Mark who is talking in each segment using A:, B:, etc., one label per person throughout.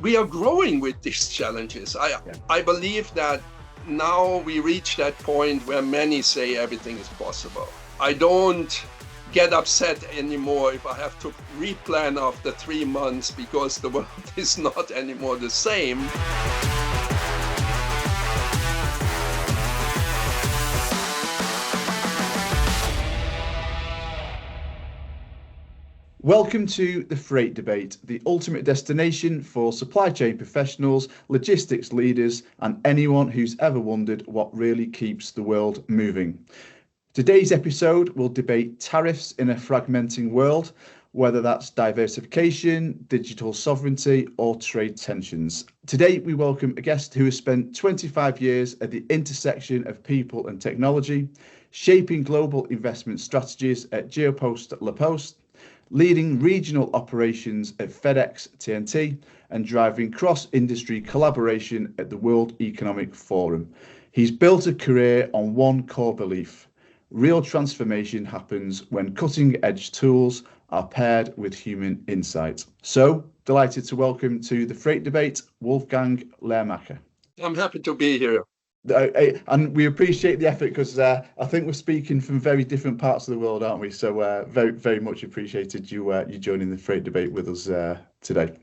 A: we are growing with these challenges. I believe that now we reach that point where many say everything is possible. I don't get upset anymore if I have to replan after 3 months because the world is not anymore the same.
B: Welcome to The Freight Debate, the ultimate destination for supply chain professionals, logistics leaders, and anyone who's ever wondered what really keeps the world moving. Today's episode will debate tariffs in a fragmenting world, whether that's diversification, digital sovereignty, or trade tensions. Today, we welcome a guest who has spent 25 years at the intersection of people and technology, shaping global investment strategies at GeoPost at Poste, leading regional operations at FedEx TNT, and driving cross-industry collaboration at the World Economic Forum. He's built a career on one core belief: real transformation happens when cutting-edge tools are paired with human insight. So, delighted to welcome to the Freight Debate, Wolfgang Lehmacher.
A: I'm happy to be here.
B: And we appreciate the effort because I think we're speaking from very different parts of the world, aren't we? So very, very much appreciated you joining the Freight Debate with us today.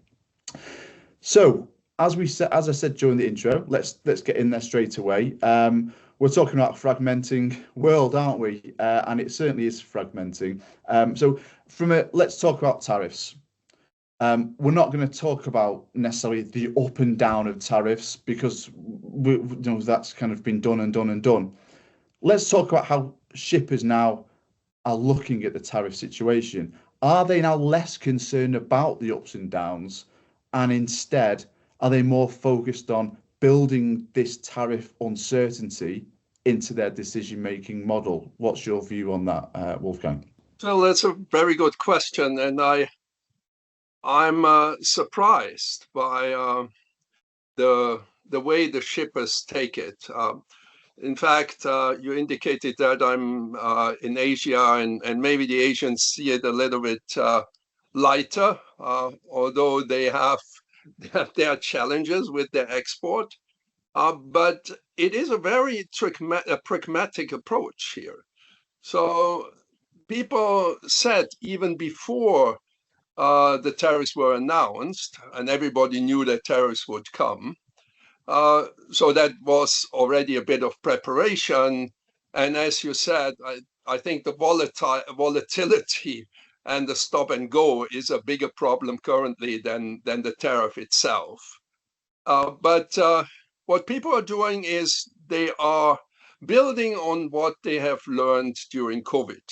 B: So as I said during the intro, let's get in there straight away. We're talking about a fragmenting world, aren't we? And it certainly is fragmenting. So let's talk about tariffs. We're not going to talk about necessarily the up and down of tariffs because that's kind of been done. Let's talk about how shippers now are looking at the tariff situation. Are they now less concerned about the ups and downs, and instead are they more focused on building this tariff uncertainty into their decision-making model? What's your view on that, Wolfgang?
A: Well, that's a very good question, and I'm surprised by the way the shippers take it. In fact, you indicated that I'm in Asia, and maybe the Asians see it a little bit lighter, although they have their challenges with their export. But it is a very pragmatic approach here. So people said even before the tariffs were announced, and everybody knew that tariffs would come. So that was already a bit of preparation. And as you said, I think the volatility and the stop and go is a bigger problem currently than the tariff itself. But what people are doing is they are building on what they have learned during COVID.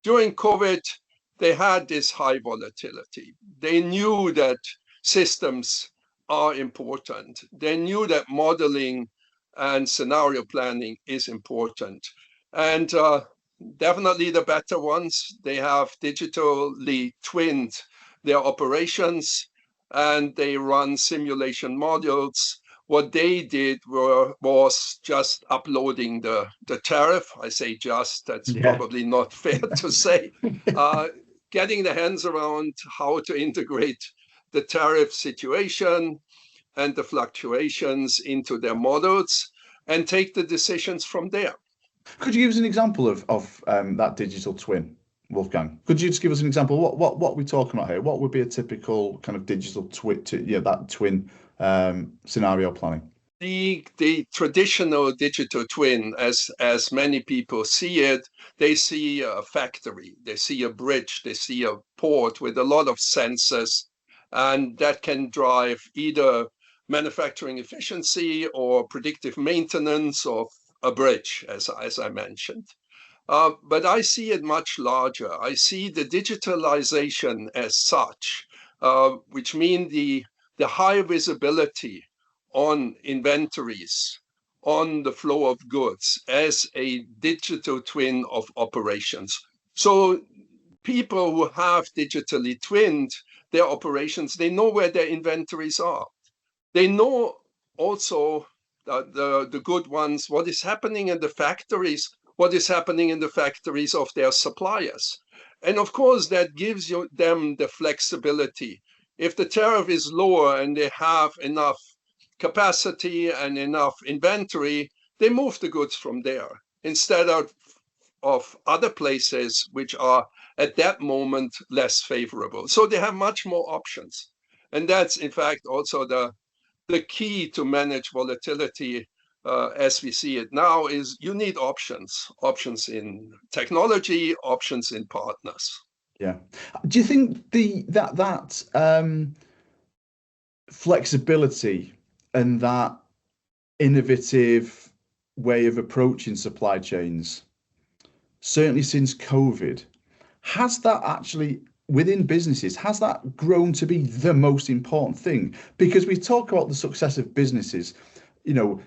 A: During COVID, they had this high volatility. They knew that systems are important. They knew that modeling and scenario planning is important. And definitely the better ones, they have digitally twinned their operations and they run simulation models. What they did was just uploading the tariff. I say just, that's probably not fair to say. Getting their hands around how to integrate the tariff situation and the fluctuations into their models and take the decisions from there.
B: Could you give us an example of that digital twin, Wolfgang? Could you just give us an example? What are we talking about here? What would be a typical kind of digital twin, that twin scenario planning?
A: The traditional digital twin, as many people see it, they see a factory, they see a bridge, they see a port with a lot of sensors, and that can drive either manufacturing efficiency or predictive maintenance of a bridge, as I mentioned. But I see it much larger. I see the digitalization as such, which means the high visibility on inventories, on the flow of goods as a digital twin of operations. So people who have digitally twinned their operations, they know where their inventories are. They know also the good ones, what is happening in the factories, what is happening in the factories of their suppliers. And of course, that gives them the flexibility If the tariff is lower and they have enough capacity and enough inventory, they move the goods from there instead of other places which are at that moment less favorable. So they have much more options. And that's in fact also the key to manage volatility as we see it now is you need options in technology, options in partners.
B: Yeah. Do you think that flexibility and that innovative way of approaching supply chains, certainly since COVID, has that actually within businesses, has that grown to be the most important thing? Because we talk about the success of businesses, you know,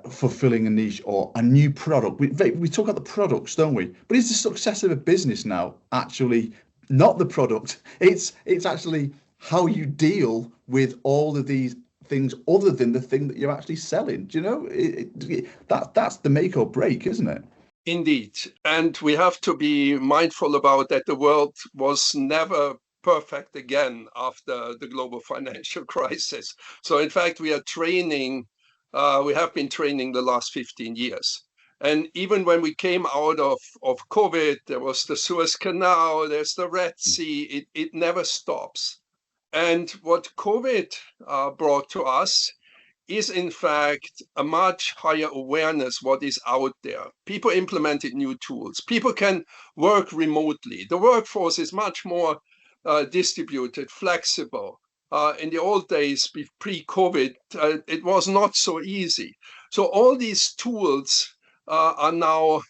B: fulfilling a niche or a new product. We talk about the products, don't we? But is the success of a business now actually not the product? It's actually how you deal with all of these things other than the thing that you're actually selling. Do you know? That's the make or break, isn't it?
A: Indeed. And we have to be mindful about that the world was never perfect again after the global financial crisis. So in fact, we have been training the last 15 years. And even when we came out of COVID, there was the Suez Canal, there's the Red Sea, it never stops. And what COVID brought to us is in fact a much higher awareness what is out there. People implemented new tools. People can work remotely. The workforce is much more distributed, flexible. In the old days, pre-COVID, it was not so easy. So all these tools are now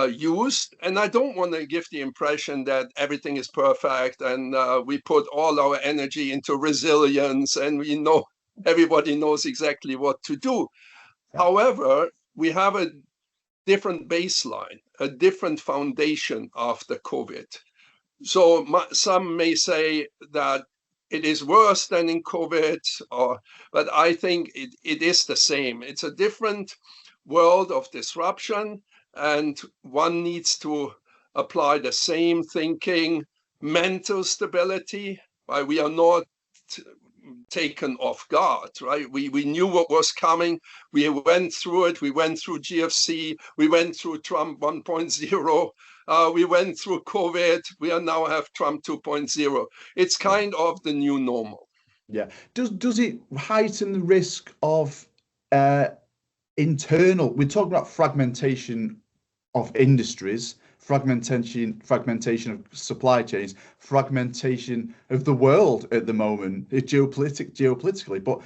A: used. And I don't want to give the impression that everything is perfect and we put all our energy into resilience and we know everybody knows exactly what to do.
B: Yeah.
A: However, we have a different baseline, a different foundation after COVID. So some may say that it is worse than in COVID, but I think it is the same. It's a different world of disruption, and one needs to apply the same thinking, mental stability. Right? We are not taken off guard, right? We knew what was coming. We went through it. We went through GFC. We went through Trump 1.0. We went through COVID. We are now have Trump 2.0. It's kind of the new normal.
B: Yeah. Does it heighten the risk of internal? We're talking about fragmentation of industries, fragmentation of supply chains, fragmentation of the world at the moment, geopolitically. But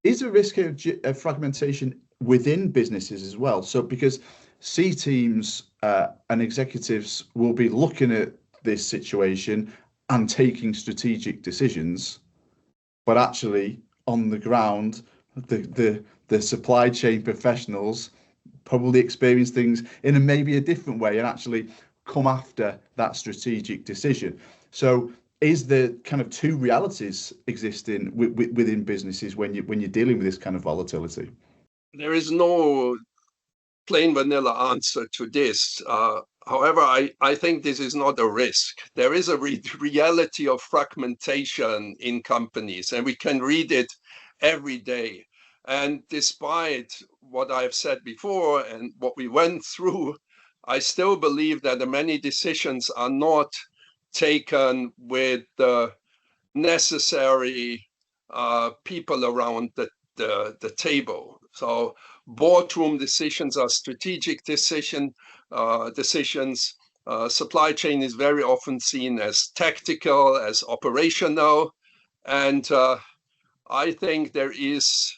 B: is there a risk of fragmentation within businesses as well? So because C teams and executives will be looking at this situation and taking strategic decisions, but actually on the ground, the supply chain professionals probably experience things in maybe a different way and actually come after that strategic decision. So is there kind of two realities existing within businesses when you're dealing with this kind of volatility?
A: There is no plain vanilla answer to this. However, I think this is not a risk. There is a reality of fragmentation in companies, and we can read it every day. And despite what I've said before and what we went through, I still believe that the many decisions are not taken with the necessary people around the table. So boardroom decisions are strategic decisions. Supply chain is very often seen as tactical, as operational. And I think there is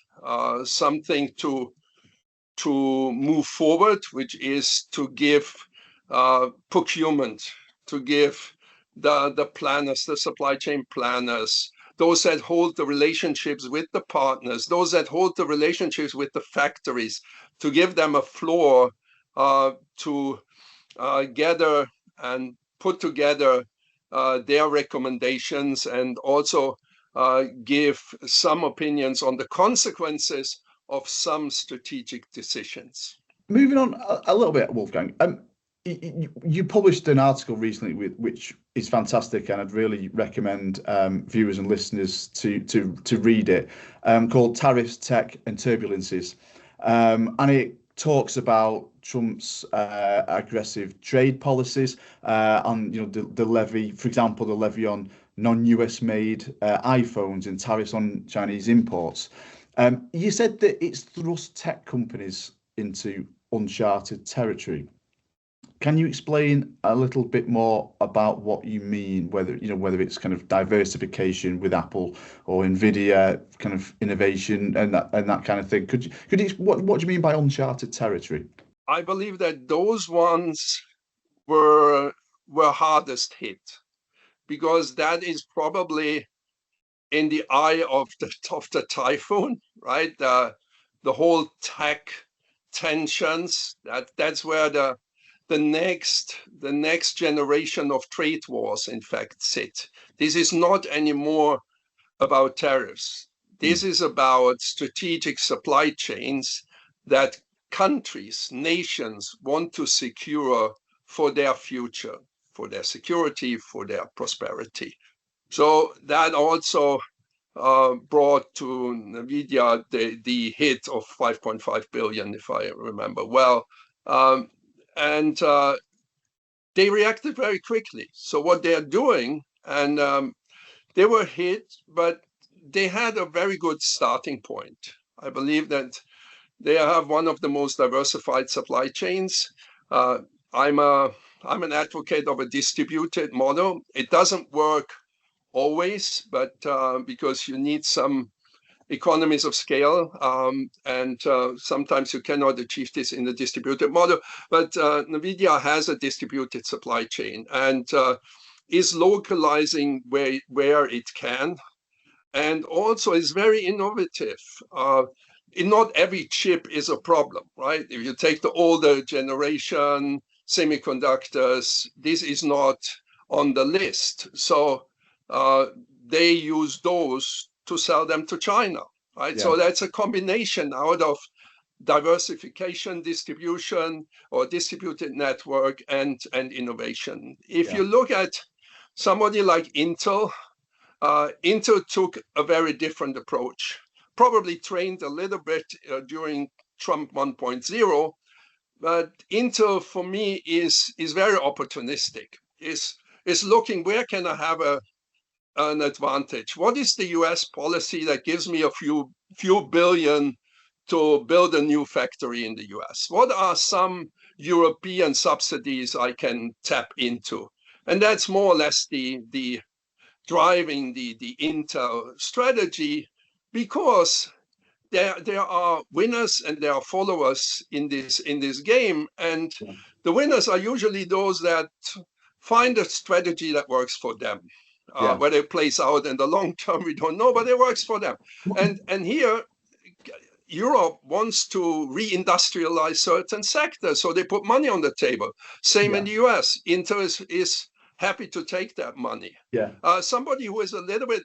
A: something to move forward, which is to give procurement, to give the planners, the supply chain planners, those that hold the relationships with the partners, those that hold the relationships with the factories, to give them a floor to gather and put together their recommendations and also give some opinions on the consequences of some strategic decisions.
B: Moving on a little bit, Wolfgang. you published an article recently which is fantastic, and I'd really recommend viewers and listeners to read it, called Tariffs, Tech and Turbulences. And it talks about Trump's aggressive trade policies, on the levy, for example, the levy on non-US made iPhones and tariffs on Chinese imports. You said that it's thrust tech companies into uncharted territory. Can you explain a little bit more about what you mean, whether it's kind of diversification with Apple or Nvidia, kind of innovation and that kind of thing? Could you what do you mean by uncharted territory?
A: I believe that those ones were hardest hit, because that is probably in the eye of the typhoon, right? The whole tech tensions. That's where the next generation of trade wars, in fact, sit. This is not anymore about tariffs. This is about strategic supply chains that countries, nations want to secure for their future, for their security, for their prosperity. So that also brought to Nvidia the hit of 5.5 billion, if I remember well. And they reacted very quickly. So what they're doing, and they were hit, but they had a very good starting point. I believe that they have one of the most diversified supply chains. I'm an advocate of a distributed model. It doesn't work always, but because you need some economies of scale, and sometimes you cannot achieve this in the distributed model. But Nvidia has a distributed supply chain and is localizing where it can, and also is very innovative. Not every chip is a problem, right? If you take the older generation semiconductors, this is not on the list. So they use those to sell them to China, right? Yeah. So that's a combination out of diversification, distribution, or distributed network, and innovation. If you look at somebody like Intel, Intel took a very different approach, probably trained a little bit during Trump 1.0, but Intel for me is very opportunistic, is looking where can I have an advantage? What is the US policy that gives me a few billion to build a new factory in the US? What are some European subsidies I can tap into? And that's more or less the driving the Intel strategy, because there are winners and there are followers in this game, and the winners are usually those that find a strategy that works for them. Whether it plays out in the long term, we don't know, but it works for them. And here, Europe wants to reindustrialize certain sectors, so they put money on the table. Same in the US. Intel is happy to take that money. Somebody who is a little bit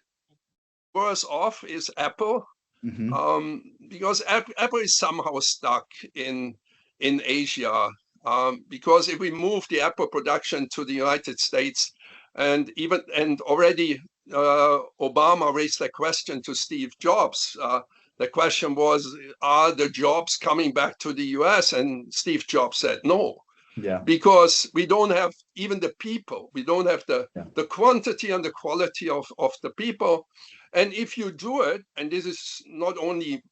A: worse off is Apple, because Apple is somehow stuck in Asia. Because if we move the Apple production to the United States, and already Obama raised that question to Steve Jobs. The question was, are the jobs coming back to the US? And Steve Jobs said no. Because we don't have even the people. We don't have the quantity and the quality of the people. And if you do it, and this is not only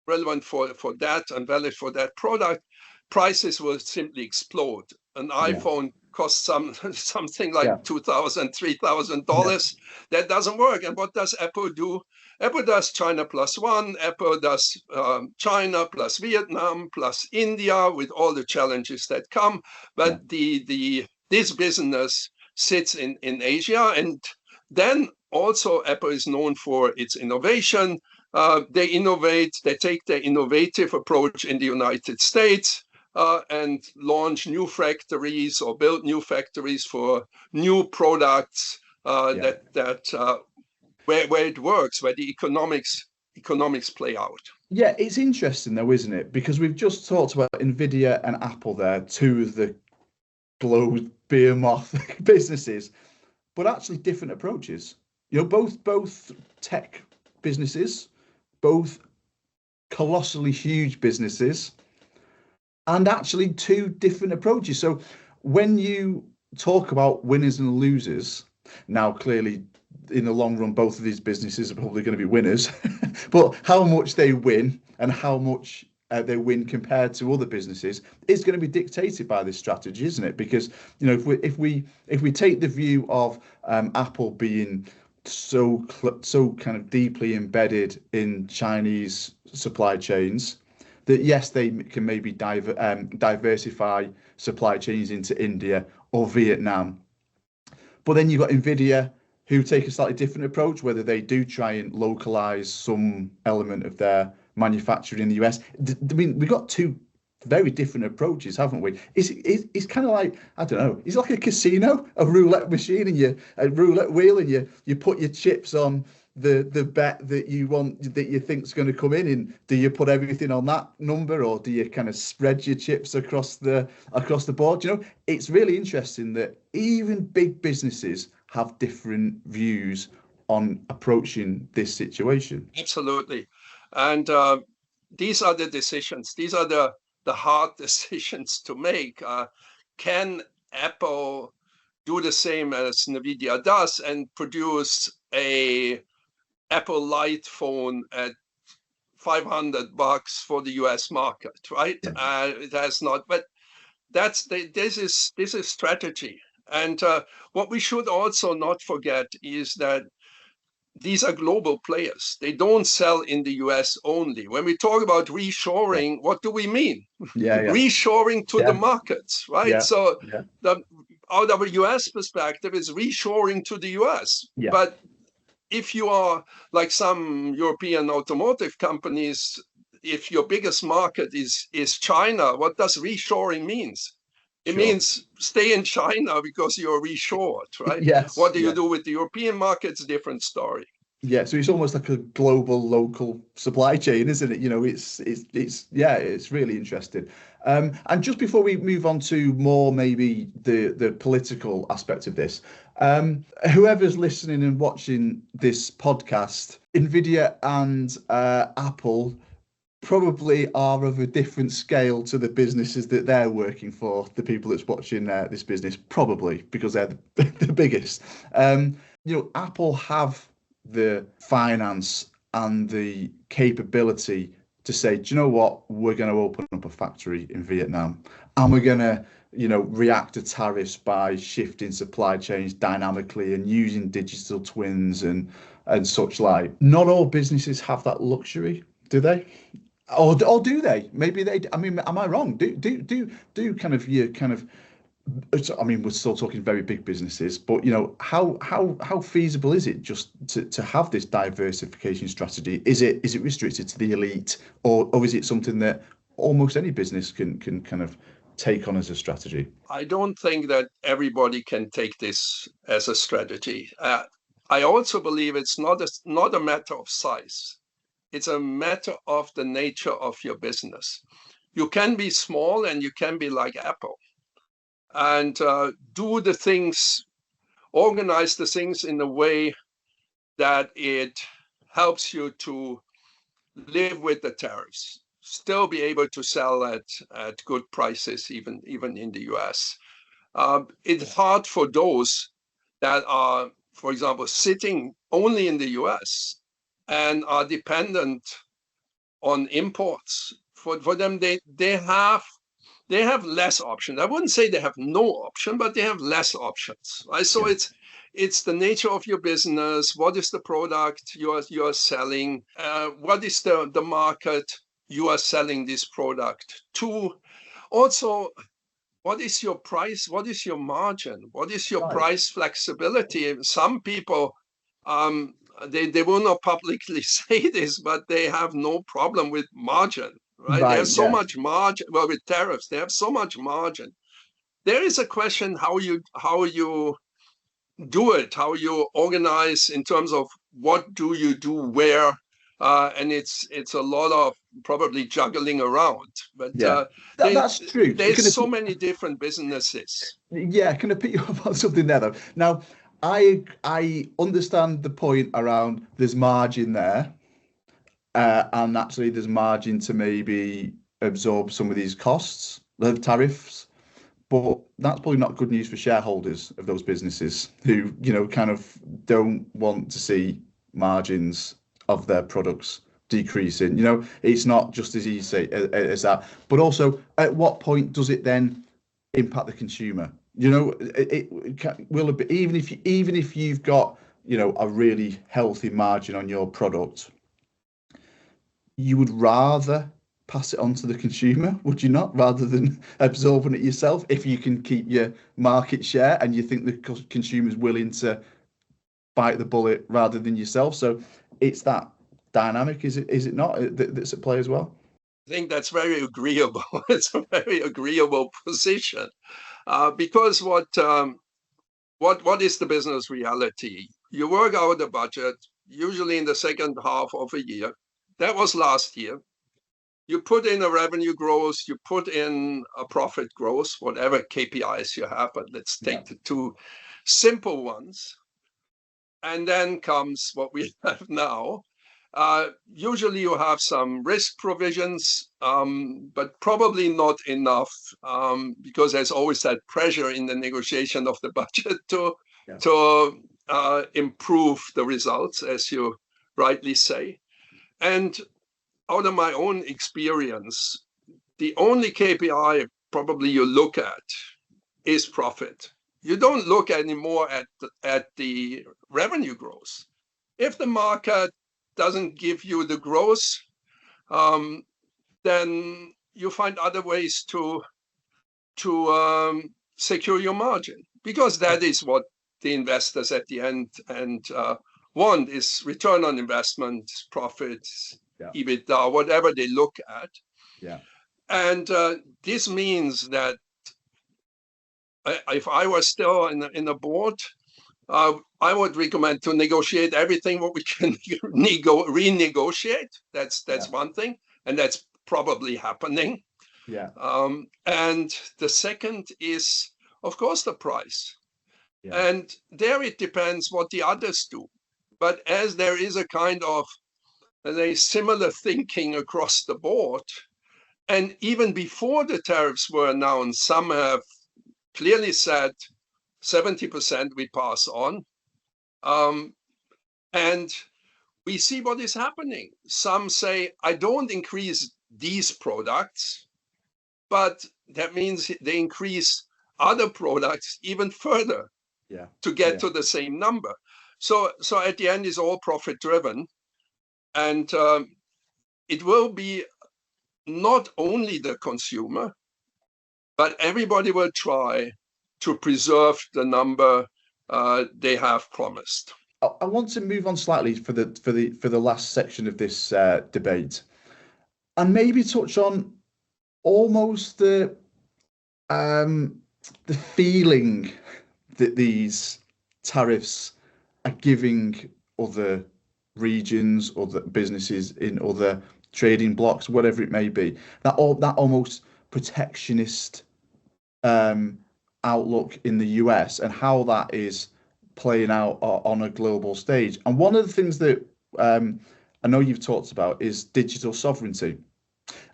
A: relevant for that and valid for that product, prices will simply explode. An iPhone costs something like $2,000, $3,000. That doesn't work. And what does Apple do? Apple does China plus one. Apple does China plus Vietnam plus India, with all the challenges that come. But this business sits in Asia. And then also Apple is known for its innovation. They innovate. They take their innovative approach in the United States. And launch new factories or build new factories for new products where it works, where the economics play out.
B: Yeah, it's interesting though, isn't it? Because we've just talked about Nvidia and Apple there, two of the blow beer moth businesses, but actually different approaches. Both tech businesses, both colossally huge businesses, and actually two different approaches. So when you talk about winners and losers, now clearly in the long run, both of these businesses are probably going to be winners, but how much they win and how much they win compared to other businesses is going to be dictated by this strategy, isn't it? Because if we take the view of Apple being so kind of deeply embedded in Chinese supply chains, that yes, they can maybe diversify supply chains into India or Vietnam. But then you've got Nvidia, who take a slightly different approach, whether they do try and localize some element of their manufacturing in the US. I mean, we've got two very different approaches, haven't we? It's kind of like, I don't know, it's like a casino, a roulette machine, and a roulette wheel, and you put your chips on the bet that you want, that you think's going to come in, and do you put everything on that number, or do you kind of spread your chips across the board? It's really interesting that even big businesses have different views on approaching this situation.
A: Absolutely. And these are the decisions. These are the hard decisions to make. Can Apple do the same as Nvidia does and produce a Apple Light phone at $500 for the US market, right?
B: Yeah.
A: It has not, but this is strategy. And what we should also not forget is that these are global players. They don't sell in the US only. When we talk about reshoring, what do we mean?
B: Yeah.
A: Reshoring to the markets, right?
B: Yeah.
A: So
B: Yeah.
A: out of a US perspective, is reshoring to the US.
B: Yeah.
A: But if you are like some European automotive companies, if your biggest market is China, what does reshoring means? It
B: Sure.
A: means stay in China because you're reshored, right?
B: Yes.
A: What do you
B: Yeah.
A: do with the European markets? Different story.
B: Yeah, so it's almost like a global local supply chain, isn't it? It's really interesting. And just before we move on to more maybe the political aspect of this, whoever's listening and watching this podcast, Nvidia and Apple probably are of a different scale to the businesses that they're working for, the people that's watching this business, probably because they're the biggest. Apple have the finance and the capability to say, do you know what, we're going to open up a factory in Vietnam, and we're going to react to tariffs by shifting supply chains dynamically and using digital twins and such like. Not all businesses have that luxury, do they? Or do they? Maybe they. I mean, am I wrong? Do kind of you kind of. I mean, we're still talking very big businesses, but how feasible is it just to have this diversification strategy? Is it restricted to the elite, or is it something that almost any business can kind of take on as a strategy?
A: I don't think that everybody can take this as a strategy. I also believe it's not a matter of size. It's a matter of the nature of your business. You can be small and you can be like Apple and do the things, organize the things in a way that it helps you to live with the tariffs, still be able to sell at good prices, even in the US. It's hard for those that are, for example, sitting only in the US and are dependent on imports. For them, they have less options. I wouldn't say they have no option, but they have less options. Right? So
B: Yeah.
A: it's the nature of your business. What is the product you are selling? What is the market you are selling this product to? Also, what is your price? What is your margin? What is your
B: Right.
A: price flexibility? Some people, they will not publicly say this, but they have no problem with margin, right? They have
B: Right.
A: so
B: Yeah.
A: much margin. Well, with tariffs, they have so much margin. There is a question how you do it, how you organize in terms of what do you do where, and it's a lot of probably juggling around. But
B: Yeah, that's true.
A: there's so many different businesses.
B: Yeah, can I pick you up on something there though? Now, I understand the point around there's margin there, and actually there's margin to maybe absorb some of these costs, the tariffs. But that's probably not good news for shareholders of those businesses who, kind of don't want to see margins of their products decreasing. It's not just as easy as that. But also, at what point does it then impact the consumer? Will it be, even if you've got, a really healthy margin on your product, you would rather pass it on to the consumer, would you not, rather than absorbing it yourself, if you can keep your market share and you think the consumer's willing to bite the bullet rather than yourself? So it's that dynamic, is it not, that's at play as well?
A: I think that's very agreeable. It's a very agreeable position, because what is the business reality? You work out a budget, usually in the second half of a year. That was last year. You put in a revenue growth, you put in a profit growth, whatever KPIs you have, but let's take the two simple ones. And then comes what we have now. Usually you have some risk provisions, but probably not enough, because there's always that pressure in the negotiation of the budget to improve the results, as you rightly say. And out of my own experience, the only KPI probably you look at is profit. You don't look anymore at the revenue growth. If the market doesn't give you the growth, then you find other ways to secure your margin, because that is what the investors at the end want, is return on investment, profits, EBITDA, whatever they look at. And this means that if I was still in the board, I would recommend to negotiate everything what we can renegotiate. That's one thing, and that's probably happening. And the second is, of course, the price. And there it depends what the others do. But as there is a kind of a similar thinking across the board, and even before the tariffs were announced, some have clearly said 70% we pass on. And we see what is happening. Some say, I don't increase these products, but that means they increase other products even further to get to the same number. So at the end, it's all profit driven. And it will be not only the consumer, but everybody will try to preserve the number they have promised.
B: I want to move on slightly for the last section of this debate, and maybe touch on almost the feeling that these tariffs are giving other regions, other businesses in other trading blocks, whatever it may be. That almost protectionist outlook in the US, and how that is playing out on a global stage. And one of the things that I know you've talked about is digital sovereignty,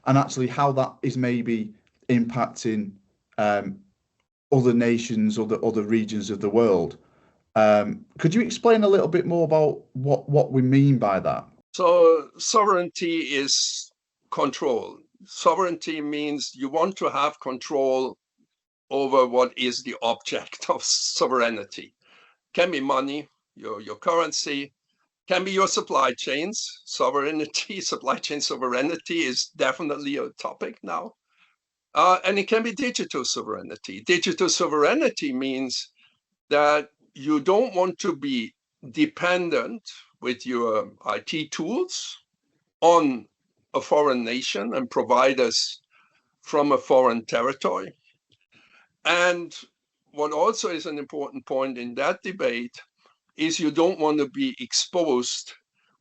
B: and actually how that is maybe impacting other nations or the other regions of the world. Could you explain a little bit more about what we mean by that?
A: So sovereignty is control. Sovereignty means you want to have control over what is the object of sovereignty. Can be money, your currency, can be your supply chains. Sovereignty, supply chain sovereignty is definitely a topic now. And it can be digital sovereignty. Digital sovereignty means that you don't want to be dependent with your IT tools on a foreign nation and providers from a foreign territory. And what also is an important point in that debate is you don't want to be exposed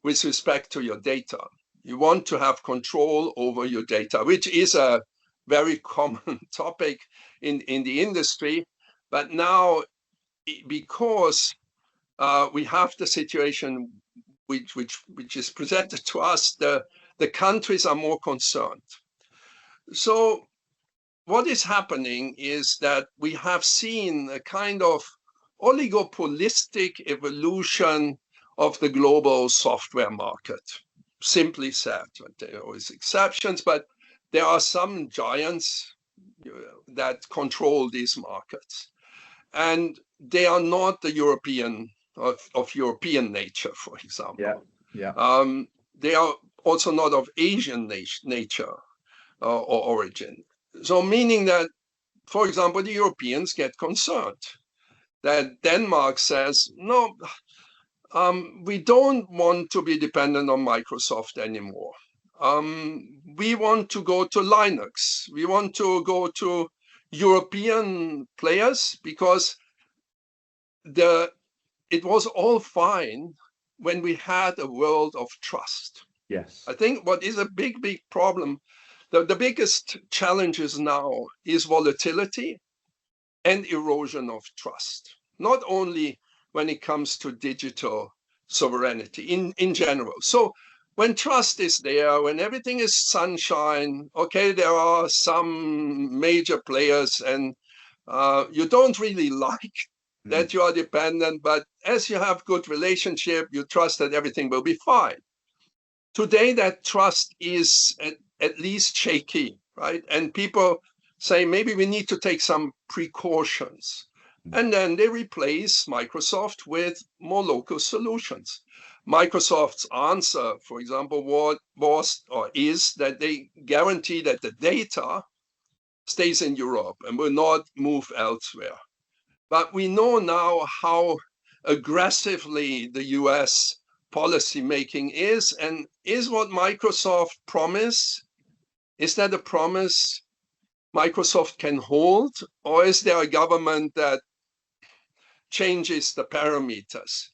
A: with respect to your data. You want to have control over your data, which is a very common topic in the industry. But now, because we have the situation which is presented to us, the countries are more concerned. So what is happening is that we have seen a kind of oligopolistic evolution of the global software market. Simply said, there are always exceptions, but there are some giants that control these markets. And they are not the European, of European nature, for example. They are also not of Asian nature or origin. So meaning that, for example, the Europeans get concerned that Denmark says, no, we don't want to be dependent on Microsoft anymore. We want to go to Linux. We want to go to European players because it was all fine when we had a world of trust.
B: Yes.
A: I think what is a big problem, the biggest challenges now is volatility and erosion of trust, not only when it comes to digital sovereignty in general. So when trust is there, when everything is sunshine, okay, there are some major players and you don't really like that you are dependent, but as you have good relationship, you trust that everything will be fine. Today, that trust is at least shaky, right? And people say, maybe we need to take some precautions. And then they replace Microsoft with more local solutions. Microsoft's answer, for example, is that they guarantee that the data stays in Europe and will not move elsewhere. But we know now how aggressively the US policy making is, and is what Microsoft promised, is that a promise Microsoft can hold, or is there a government that changes the parameters?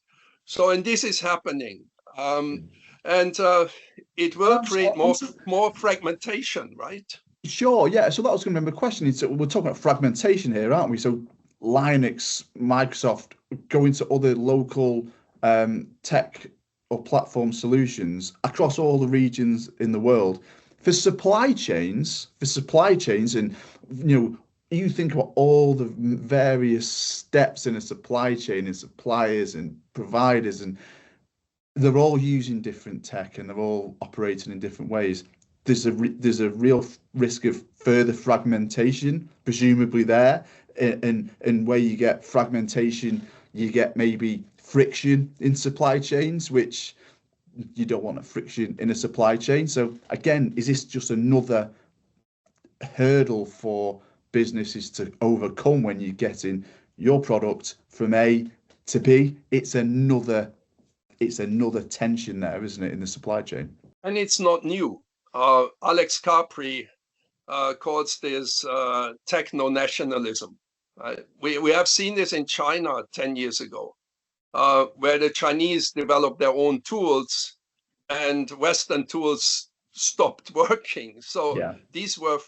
A: So, and this is happening. And it will create more fragmentation, right?
B: Sure, yeah. So that was going to be my question. So we're talking about fragmentation here, aren't we? So Linux, Microsoft, going to other local tech or platform solutions across all the regions in the world. For supply chains, and you think about all the various steps in a supply chain and suppliers and providers, and they're all using different tech and they're all operating in different ways. There's a real risk of further fragmentation, presumably there, and where you get fragmentation, you get maybe friction in supply chains, which you don't want a friction in a supply chain. So again, is this just another hurdle for businesses to overcome when you're getting your product from A to B? It's another tension there, isn't it, in the supply chain?
A: And it's not new. Alex Capri calls this techno-nationalism. We have seen this in China 10 years ago, where the Chinese developed their own tools and Western tools stopped working. So these were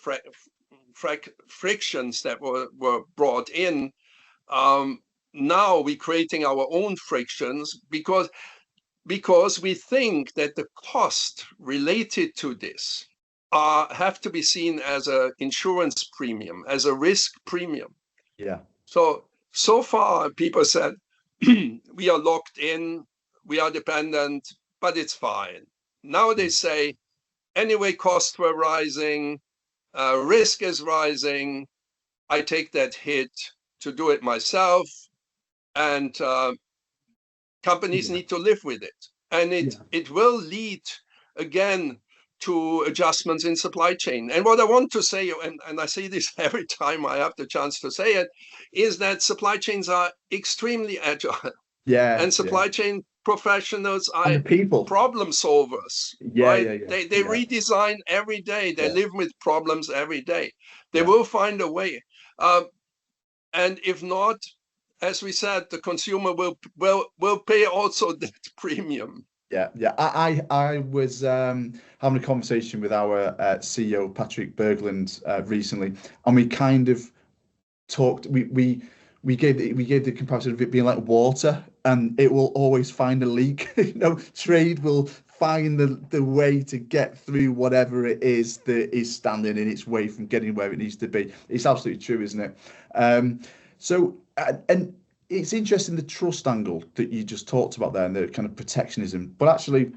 A: frictions that were brought in. Now we're creating our own frictions because we think that the cost related to this have to be seen as an insurance premium, as a risk premium.
B: Yeah.
A: So far, people said, we are locked in, we are dependent, but it's fine. Now they say, anyway, costs were rising, risk is rising, I take that hit to do it myself, and companies need to live with it. And it will lead, again, to adjustments in supply chain. And what I want to say, and I say this every time I have the chance to say it, is that supply chains are extremely agile. And supply chain professionals are
B: people,
A: problem solvers. They redesign every day. They live with problems every day. They will find a way. And if not, as we said, the consumer will pay also that premium.
B: Yeah. I was having a conversation with our CEO Patrick Berglund recently, and we kind of talked. We gave the comparison of it being like water, and it will always find a leak. Trade will find the way to get through whatever it is that is standing in its way from getting where it needs to be. It's absolutely true, isn't it? And it's interesting the trust angle that you just talked about there and the kind of protectionism, but actually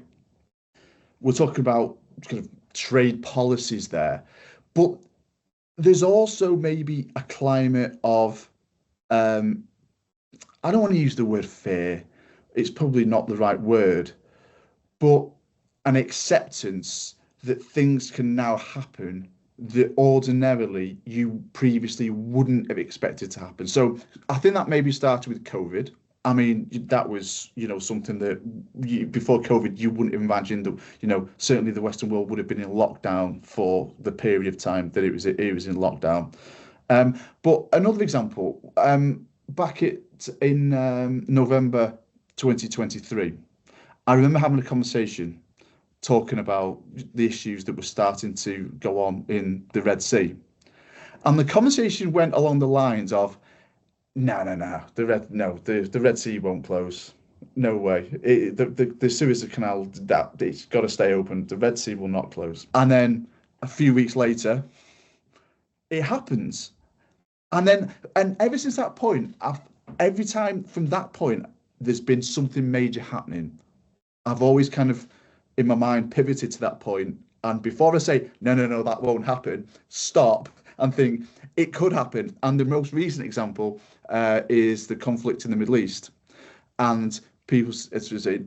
B: we're talking about kind of trade policies there, but there's also maybe a climate of um, I don't want to use the word fear. It's probably not the right word, but an acceptance that things can now happen that ordinarily you previously wouldn't have expected to happen. So I think that maybe started with COVID. I mean, that was, something that before COVID, you wouldn't have imagined that, certainly the Western world would have been in lockdown for the period of time that it was in lockdown. But another example, back in November 2023, I remember having a conversation talking about the issues that were starting to go on in the Red Sea. And the conversation went along the lines of, no, the Red Sea won't close. No way. The Suez Canal, it's got to stay open. The Red Sea will not close. And then a few weeks later, it happens. And ever since that point, every time from that point, there's been something major happening. I've always kind of, in my mind, pivoted to that point. And before I say, no, that won't happen, stop and think it could happen. And the most recent example is the conflict in the Middle East. And people,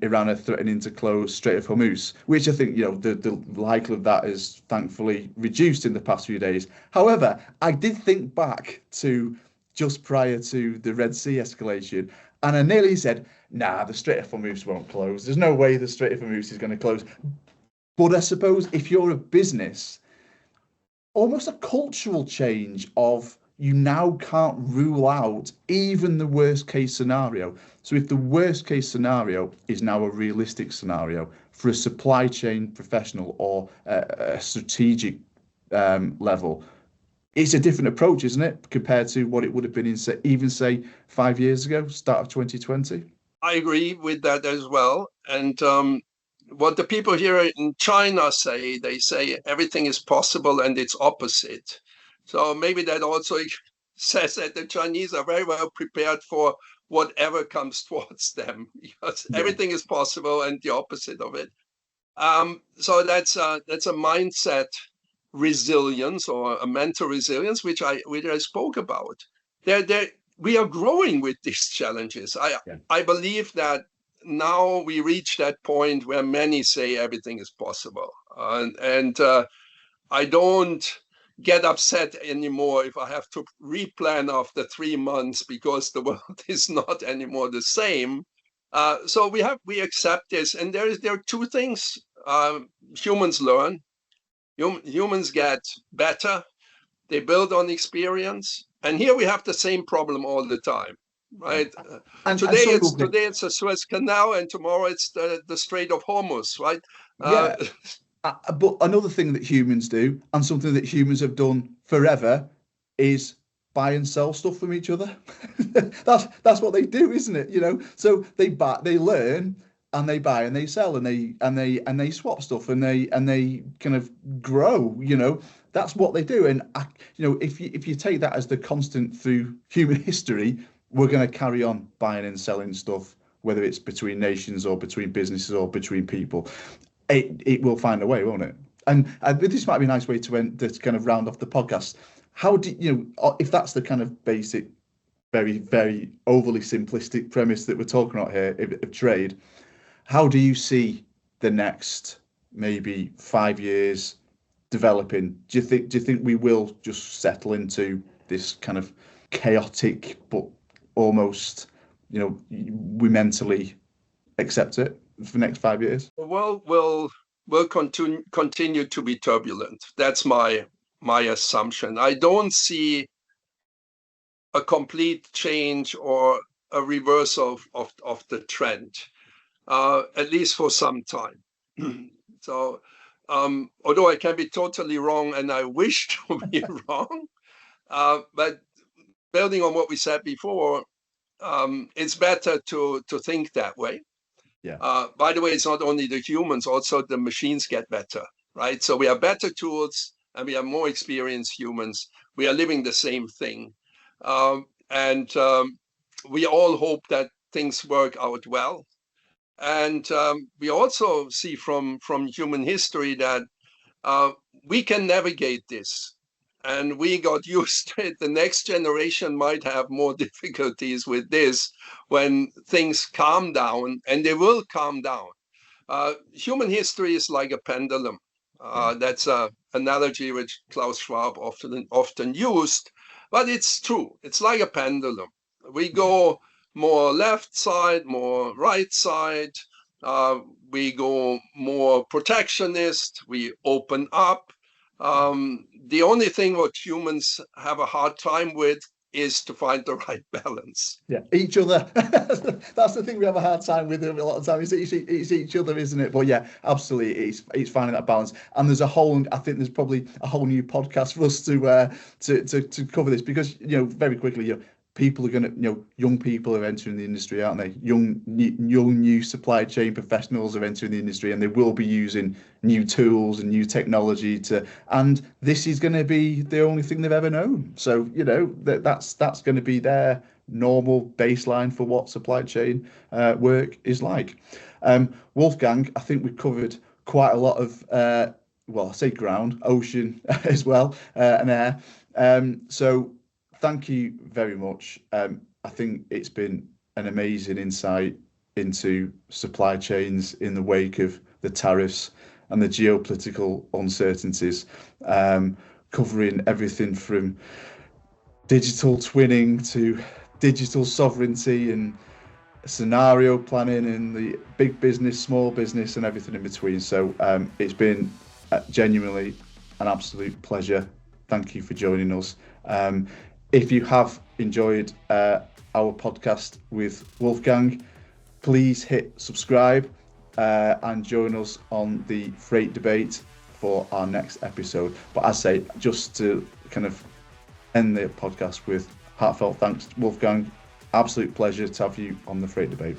B: Iran are threatening to close Strait of Hormuz, which I think, the likelihood of that is thankfully reduced in the past few days. However, I did think back to just prior to the Red Sea escalation, and I nearly said, nah, the Strait of Hormuz won't close. There's no way the Strait of Hormuz is going to close. But I suppose if you're a business, almost a cultural change of you now can't rule out even the worst case scenario. So if the worst case scenario is now a realistic scenario for a supply chain professional or a strategic level, it's a different approach, isn't it, compared to what it would have been in, say 5 years ago, start of 2020?
A: I agree with that as well. And what the people here in China say, they say everything is possible and it's opposite. So maybe that also says that the Chinese are very well prepared for whatever comes towards them, because
B: Yeah.
A: everything is possible and the opposite of it. So that's a mindset resilience or a mental resilience, which I spoke about. We are growing with these challenges.
B: Yeah.
A: I believe that now we reach that point where many say everything is possible, and I don't get upset anymore if I have to replan after 3 months because the world is not anymore the same. So we accept this, and there are two things humans learn. Humans get better, they build on experience, and here we have the same problem all the time, right? Today
B: sorry,
A: it's the Suez Canal, and tomorrow it's the Strait of Hormuz, right?
B: yeah. But another thing that humans do, and something that humans have done forever, is buy and sell stuff from each other. That's what they do, isn't it? So they learn, and they buy and they sell, and they swap stuff, and they kind of grow. That's what they do. And if you take that as the constant through human history, we're going to carry on buying and selling stuff, whether it's between nations or between businesses or between people. It will find a way, won't it? And this might be a nice way to end, to kind of round off the podcast. How do if that's the kind of basic, very, very overly simplistic premise that we're talking about here of trade, how do you see the next maybe 5 years developing? Do you think we will just settle into this kind of chaotic, but almost, we mentally accept it for the next 5 years?
A: The world will continue to be turbulent. That's my assumption. I don't see a complete change or a reverse of the trend. at least for some time. So, although I can be totally wrong, and I wish to be wrong, but building on what we said before, it's better to think that way.
B: Yeah.
A: By the way, it's not only the humans, also the machines get better, right? So we have better tools and we have more experienced humans. We are living the same thing. And we all hope that things work out well. And we also see from human history that we can navigate this. And we got used to it. The next generation might have more difficulties with this when things calm down, and they will calm down. Human history is like a pendulum. That's an analogy which Klaus Schwab often used, but it's true. It's like a pendulum. We go more left side, more right side. We go more protectionist. We open up. The only thing what humans have a hard time with is to find the right balance.
B: Yeah, each other. That's the thing we have a hard time with a lot of times. It's each other, isn't it? But yeah, absolutely, it's finding that balance. And there's I think there's probably a whole new podcast for us to cover this, because very quickly, people are going to, young people are entering the industry, aren't they? Young new supply chain professionals are entering the industry, and they will be using new tools and new technology and this is going to be the only thing they've ever known. So, that's going to be their normal baseline for what supply chain work is like. Wolfgang, I think we've covered quite a lot of, I say ground, ocean as well, and air. So thank you very much. I think it's been an amazing insight into supply chains in the wake of the tariffs and the geopolitical uncertainties, covering everything from digital twinning to digital sovereignty and scenario planning and the big business, small business, and everything in between. So it's been genuinely an absolute pleasure. Thank you for joining us. If you have enjoyed our podcast with Wolfgang, please hit subscribe and join us on the freight debate for our next episode. But I say, just to kind of end the podcast with heartfelt thanks, Wolfgang. Absolute pleasure to have you on the freight debate.